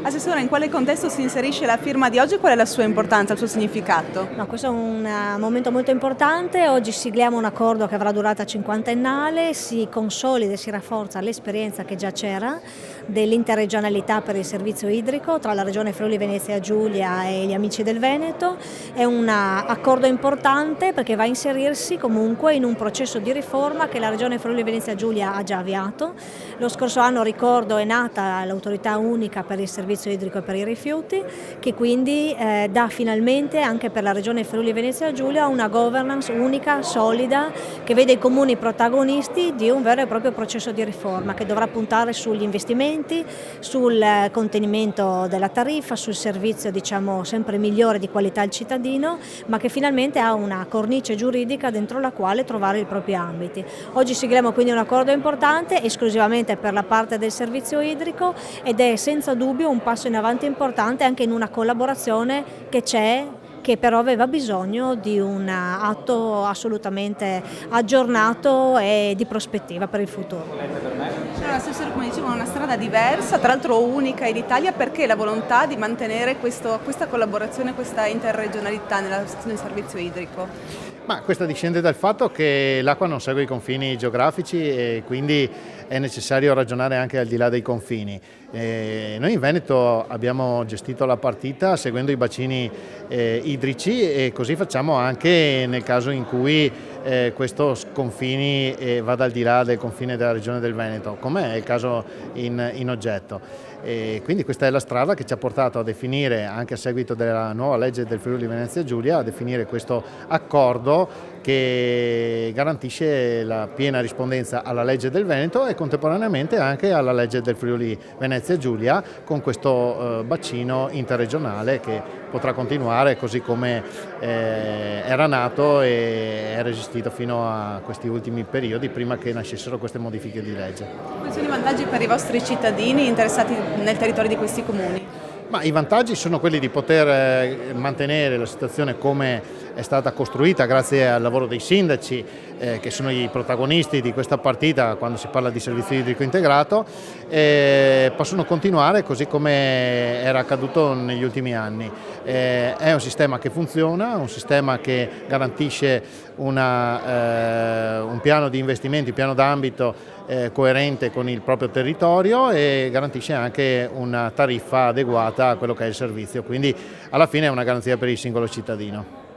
Assessore, in quale contesto si inserisce la firma di oggi e qual è la sua importanza, il suo significato? No, questo è un momento molto importante. Oggi sigliamo un accordo che avrà durata cinquantennale, si consolida e si rafforza l'esperienza che già c'era dell'interregionalità per il servizio idrico tra la Regione Friuli Venezia Giulia e gli Amici del Veneto. È un accordo importante perché va a inserirsi comunque in un processo di riforma che la Regione Friuli Venezia Giulia ha già avviato. Lo scorso anno, ricordo, è nata l'autorità unica per il servizio idrico e per i rifiuti, che quindi dà finalmente anche per la Regione Friuli Venezia Giulia una governance unica, solida, che vede i comuni protagonisti di un vero e proprio processo di riforma che dovrà puntare sugli investimenti, sul contenimento della tariffa, sul servizio sempre migliore di qualità al cittadino, ma che finalmente ha una cornice giuridica dentro la quale trovare i propri ambiti. Oggi sigliamo quindi un accordo importante esclusivamente per la parte del servizio idrico ed è senza dubbio un passo in avanti importante anche in una collaborazione che c'è, che però aveva bisogno di un atto assolutamente aggiornato e di prospettiva per il futuro. Allora, Assessore, come dicevo, è una strada diversa, tra l'altro unica in Italia. Perché la volontà di mantenere questa collaborazione, questa interregionalità nel servizio idrico? Ma questa discende dal fatto che l'acqua non segue i confini geografici e quindi è necessario ragionare anche al di là dei confini. Noi in Veneto abbiamo gestito la partita seguendo i bacini idrici e così facciamo anche nel caso in cui questo confini vada al di là del confine della regione del Veneto, come è il caso in oggetto. E quindi questa è la strada che ci ha portato a definire, anche a seguito della nuova legge del Friuli Venezia Giulia, a definire questo accordo che garantisce la piena rispondenza alla legge del Veneto e contemporaneamente anche alla legge del Friuli Venezia Giulia, con questo bacino interregionale che potrà continuare così come era nato e è resistito fino a questi ultimi periodi prima che nascessero queste modifiche di legge. Quali sono i vantaggi per i vostri cittadini interessati nel territorio di questi comuni? Ma i vantaggi sono quelli di poter mantenere la situazione come è stata costruita grazie al lavoro dei sindaci che sono i protagonisti di questa partita quando si parla di servizio idrico integrato, possono continuare così come era accaduto negli ultimi anni. È un sistema che funziona, un sistema che garantisce un piano di investimenti, un piano d'ambito coerente con il proprio territorio e garantisce anche una tariffa adeguata a quello che è il servizio, quindi alla fine è una garanzia per il singolo cittadino.